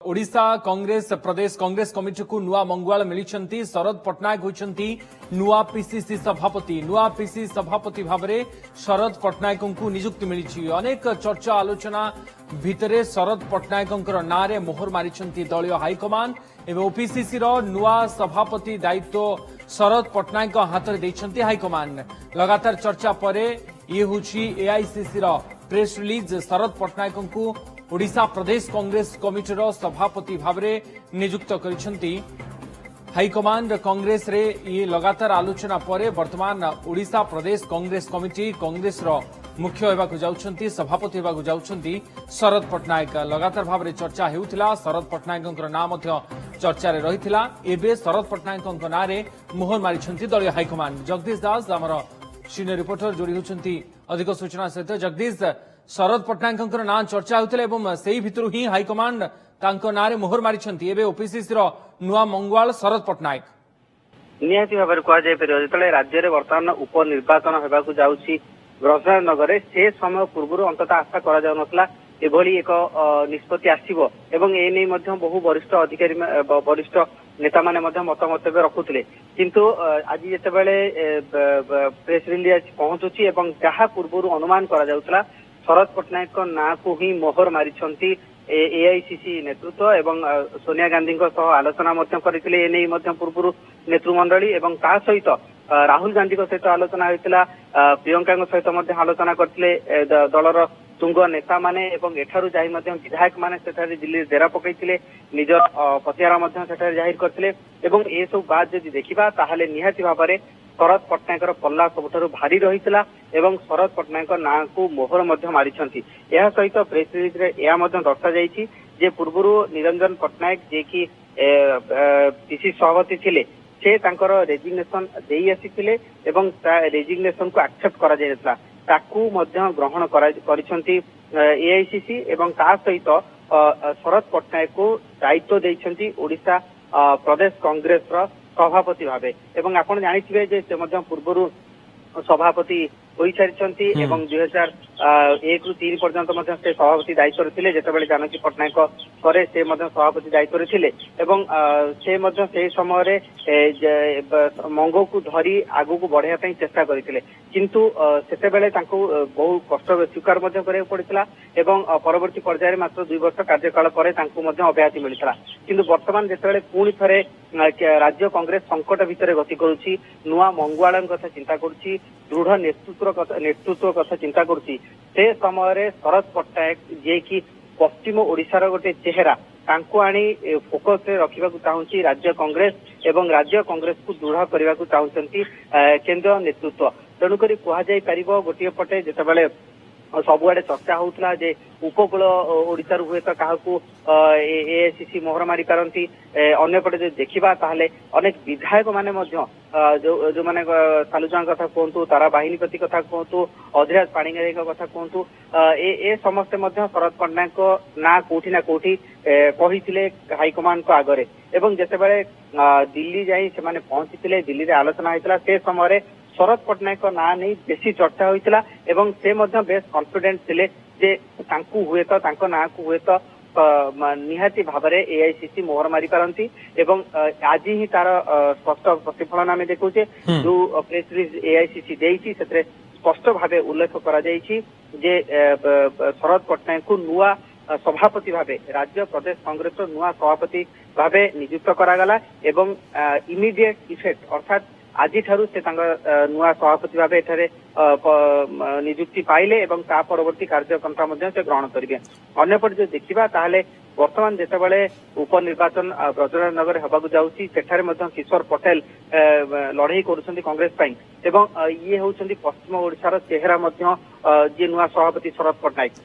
ओडिशा कांग्रेस प्रदेश Congress committee को नुआ मंगुआल मिली शरद पट्टनायक होती नुआ पीसीसी सभापति भाव में शरद पट्टनायक को नियुक्ति मिली अनेक चर्चा आलोचना भितर शरद पट्टनायक ना रे मोहर मारी दलीय हाइकमान एवं ओपीसीसी नुआ सभापति दायित्व शरद पट्टनायक हाथ में देते हाइकमान लगातार चर्चा पर ये हूँ एआईसीसी प्रेस रिलीज शरद पट्टनायक को ओडिशा प्रदेश कांग्रेस कमिटीर सभापति भाव में नियुक्त करिसेंती हाइकमांड कांग्रेस रे ये लगातार आलोचना पर वर्तमान ओडिशा प्रदेश कांग्रेस कमिटी कांग्रेस मुख्य होगा जाउछंती सभापति होगा जाउछंती शरद पट्टनायक लगातार भाव में चर्चा हेउथिला शरद पट्टनायक नाम चर्चा रे रहिथिला एबे शरद पट्टनायक ना रे मोहर मारिछंती दलीय हाइकमांड जगदीश दास आमर सीनियर रिपोर्टर जोड़ी होउछंती अधिक सूचना सहित जगदीश शरद पट्टनायक ना चर्चा होता से भितर ही हाइकमांड ना रे मोहर मारी ओपीसीसी नुआ मंगुआल शरद पट्टनायक निहाती भाव कहुपर जो राज्य में बर्तमान उपनिर्वाचन होगा जाऊँगी ब्रजनगर से समय पूर्व अंतत आशा करा एभली एक निष्पत्ति आसव एवं एने बहु वरिष्ठ अधिकारी वरिष्ठ नेता माने मतमतव्य रखुले किंतु आज जितेबाला प्रेस रिलीज पहुंचुची जहाँ पूर्व अनुमान करा शरद पट्टनायक ना को ही मोहर मारी एआईसीसी नेतृत्व एवं सोनिया गांधी आलोचना करते पूर्व नेतृमंडली एवं ता सहित राहुल गांधी सहित आलोचना होता प्रियंका सहित आलोचना करते दलर तुंग नेता माने एवं एठारू जाई विधायक माने सेठारे दिल्ली डेरा पकईले निजर पतियारा जाहिर करते एवं ए सब बात जदि देखा ताहले निहाती भाव में शरद पट्टनायक पल्ला सबुठारु भारी रहितला एवं शरद पट्टनायक ना को मोहर मारी सहित प्रेस रिलीज रे दर्शा जाइछि जे पूर्व निरंजन पट्टनायक जे कि पीसीसी सभापति थिले से तांकर रेजिग्नेशन देई आसीथिले एवं रेजिग्नेशन को एक्सेप्ट करा जायतला ताकू मध्य ग्रहण करिसंती एआईसीसी एवं ता सहित शरद पट्टनायक को दायित्व देइछंती ओडिशा प्रदेश कांग्रेस सभापति भाव एवं आपण जानिथिबे जे से मध्य पूर्व सभापति होई सारिछंती एवं 2001 रु 3 पर्यंत मध्य से सभापति दायित्व थिले जेतेबेले जानकी पट्टनायक करे से मध्य सभापति दायित्व थिले एवं से मध्य से समय रे मंगो को धरी आगु को बढ़ाया पई चेष्टा करथिले किंतु सेतेबेले तांको बहु कष्ट स्वीकार मध्य करे पड़ितला एवं परवर्ती पर्याय मात्र 2 वर्ष कार्यकाल पर तांको मध्य अभ्याति मिलितला किंतु वर्तमान जेतेबेले पुणी थरे राज्य कांग्रेस संकट भितर गति करूची नुआ मंगुआलन कथा चिंता करूची दृढ़ नेतृत्व कथा चिंता करुची से समय शरद पट्टनायक जे कि पश्चिम ओडिशार गोटे चेहरा तांको आनी फोकस रे रखिबा को चाहूची राज्य कांग्रेस एवं राज्य कांग्रेस को दृढ़ करबा को चाहूचंती केंद्र नेतृत्व तेणुकरी कहा जाई परिबो गोटिए पटे जेतेबेले सबुआडे चर्चा होउतला जे उपकूल ओडिशा हुए तो क्या एआईसीसी मोहर मारी पारती अंपटे जो देखा ताहले अनेक विधायक माने जो माने सालुजा कथा कहतु तारा बाहिनीपति कथा कहतु अधिराज पाणिग्राही कथा कहतु ए समस्ते शरद पट्टनायक ना कोठी ना कोठी कही हाइकमांड को आगरे एवं जितेबाला दिल्ली जाई से माने पहुंची दिल्ली रे आलोचना होता से समय शरद पट्टनायक ना नहीं बेसी चर्चा होता एवं से बेस कॉन्फिडेंट थिले जे तांकु हुए तो तांको ना को हुए तो निहाती भाव में एआईसीसी मोहर मारी पारती एवं आज ही तार स्पष्ट प्रतिफलन आम देखुचे जो प्रेस रिलीज एआईसीसी देइछि सेतरे स्पष्ट भाव उल्लेख करा जाइछि जे शरद पट्टनायक को नुआ सभापति भावे राज्य प्रदेश कांग्रेस नुआ सभापति भावे नियुक्त करागला एवं इमिडिएट इफेक्ट अर्थात आज ठारू से नुआ सभापति भाव एठारे नियुक्ति पाइले एवं ता परवर्ती कार्यक्रम से ग्रहण करेंगे अन्यपटे जो देखा ताहले वर्तमान जितेबाला उपनिर्वाचन ब्रजनगर होगा जाऊँगी सेठारे किशोर पटेल लड़ाई करुछंती कांग्रेस पाई एवं ये होउछंती पश्चिम ओडिशार चेहरा जे नुआ सभापति शरद पट्टनायक।